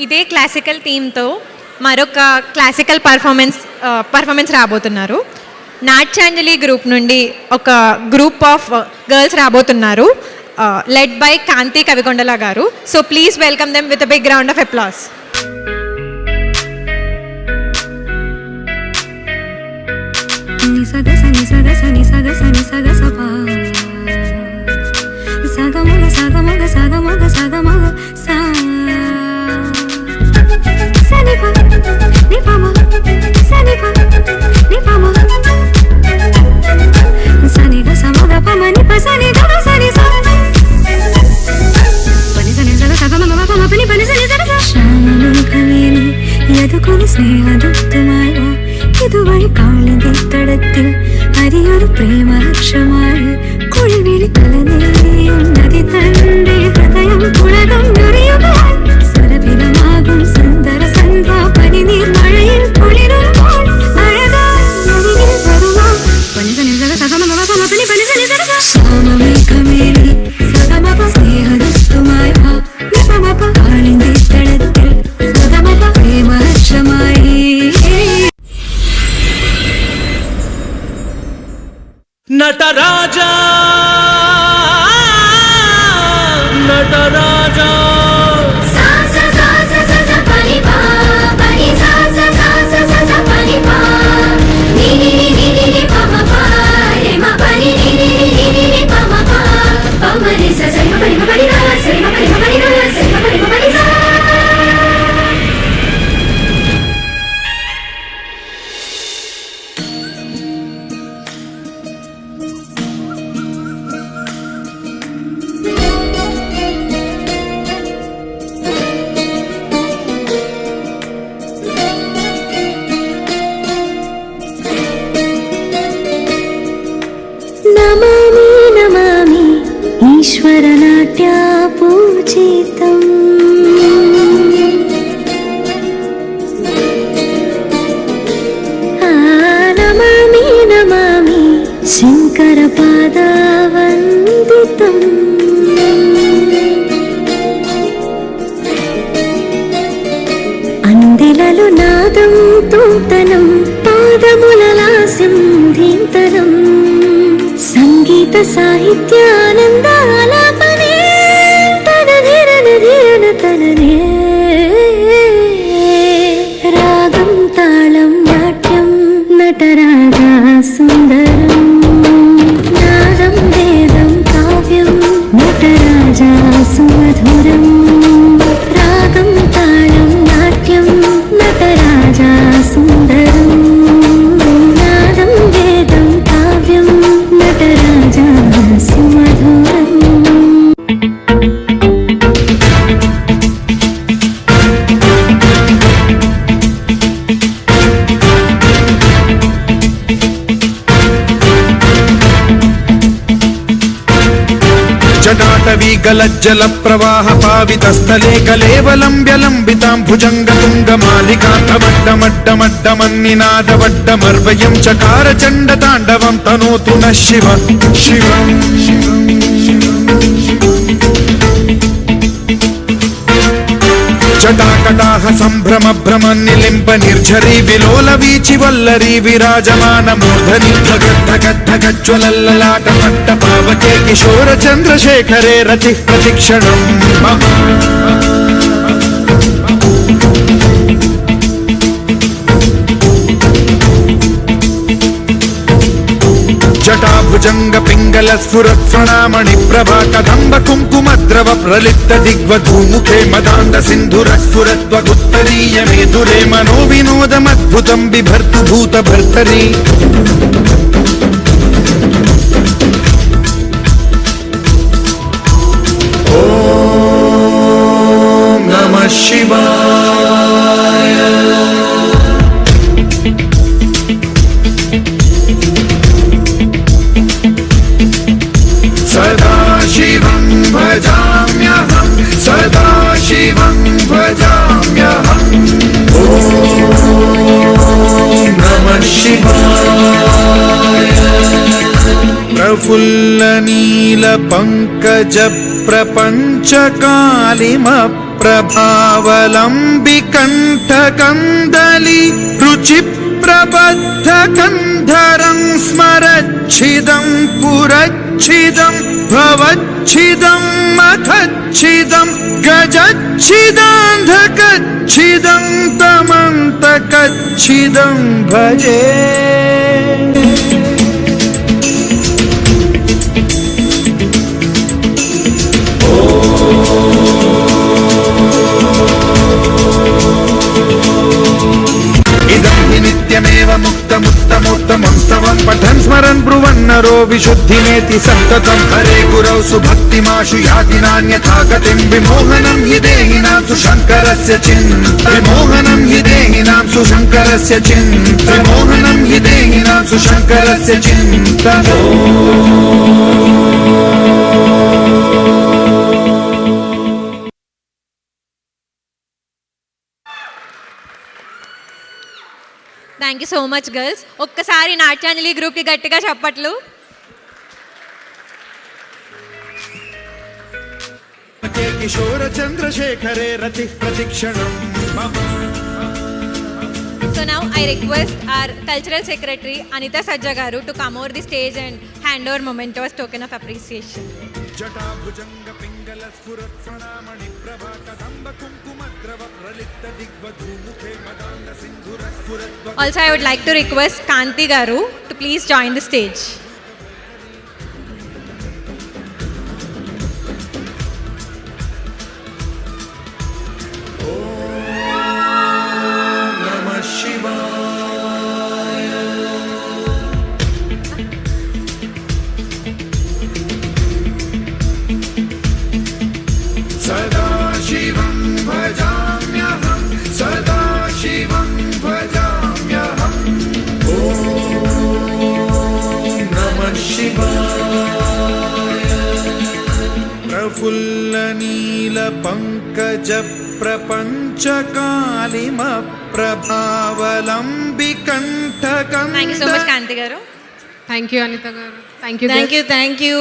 ఇదే క్లాసికల్ థీమ్తో మరొక classical performance రాబోతున్నారు. నాట్యాంజలి గ్రూప్ నుండి ఒక గ్రూప్ ఆఫ్ గర్ల్స్ రాబోతున్నారు, లెడ్ బై కాంతి కవికొండల గారు. So please welcome them with a big round of applause. ഇതുവഴി കാളിന്റെ തടത്തിൽ അരിയൊരു പ്രേമാക്ഷമായി കുഴിവിളി കലനേയും നദി തന്റെ ഹൃദയം പുളകം നിറയുവാൻ സ്വരഭിലമാകും സുന്ദര സന്ധ്യ പനിനീർ മഴയിൽ കുളിരുമ്പോൾ അഴകാരിൽ വരുവാ പനിസനിസക സഗമപനി പനിസനിസക സോമമേഘമേലി സഗമപ സ്നേഹദുസ്തുമായി നിപമപ കാളിന്റെ തടത്തിൽ സഗമപ പ്രേമാക്ഷമായി నటరాజా నటరాజా నమామి నమామి ఈశ్వరనాట్య పూజితం నమామి నమామి శంకర పాదవందితం అందిలలో నాదం తూతనం పాదముల లాస్యం ధీంతనం సంగీత సాహిత్యానందాలాపనే తన ధీరన ధీరన తననే రాగం తాళం నాట్యం నటరాజా సుందరం నాదం వేదం కావ్యం నటరాజా సుమధురం రాగం తాళం నాట్యం నటరాజా సుందరం నాదం వేదం కావ్యం నటరాజా సుమధురం. జటాటవీ గలజ్జల ప్రవాహ పావిత స్థలే కలేవలంబ్యలంబితాం భుజంగ తుంగ మాలికాంతమడ్డమడ్డమడ్డమన్నినాదవడ్డమర్వయం చకార చండ తాండవం తనోతు న శివ శివం జటాకటాహ సంభ్రమ భ్రమ నిలింప నిర్ఝరీ విలోల వీచి వల్లరీ విరాజమాన మూర్ధని ధగద్ధగజ్వలల్లలాట పట్ట పావకే కిశోర చంద్రశేఖరే రతి ప్రతిక్షణం మమ జటాభుజంగ పింగళ స్ఫురత్ప్రణామణి ప్రభా కదంబ కుంకుమద్రవ ప్రలిప్త దిగ్వధూముఖే మదాంద సింధుర స్ఫురత్వగుత్తరీయ మేధురే మనో వినోదమద్భుతం బిభర్తు భూత భర్తరీ ఓం నమః శివాయ. సదాశివం భజామ్యహం సదాశివం భజామ్యహం. ఓం నమః శివాయ. ప్రఫుల్ల నీల పంకజ ప్రపంచ కాళిమ ప్రభావలంబి కంఠకందలి రుచి ప్రబద్ధ కంధరం స్మరచ్చిదం పురచ్చిదం భవచ్చిదం మఖచ్చిదం గజచ్చిదాంధకచ్చిదం తమంతకచ్చిదం భజే. ఇదం హి నిత్యమేవ ముక్తముత్తమోత్తమం స్తవం పఠన్ స్మరన్ బ్రువన్నరో విశుద్ధిమేతి సంతతం. హరే గురౌ సుభక్తిమాశు యాతి నాన్యథా గతిం విమోహనం హి దేహినాం సుశంకరస్య చింత విమోహనం హి దేహినాం సుశంకరస్య చింత విమోహనం హి దేహినాం సుశంకరస్య చింత. Thank you so much girls. ఒక్కసారి నాట్యాంజలి గ్రూప్కి గట్టిగా చప్పట్లు. కిశోర చంద్రశేఖరే రతి ప్రతిక్షణం. So now I request our cultural secretary Anita Sajja garu to come over the stage and hand over mementos token of appreciation. జటాభుజంగ Pingala స్ఫురత్ ప్రణామణి ప్రభా కదంబ కుంకుమద్రవ ప్రలిప్త దిగ్వధూముఖే మదాంగ Sindhura స్ఫురత్. Also I would like to request Kanti garu to please join the stage. Sadasivam భజామ్యహం Sadasivam భజామ్యహం. ఓం నమః శివాయ. ప్రఫుల్ల నీల పంకజ ప్రపంచ కాళిమ ప్రభావలంబి కంఠకం. Thank you so much Kanti garu. Thank you Anitha గారు. Thank you. Thank you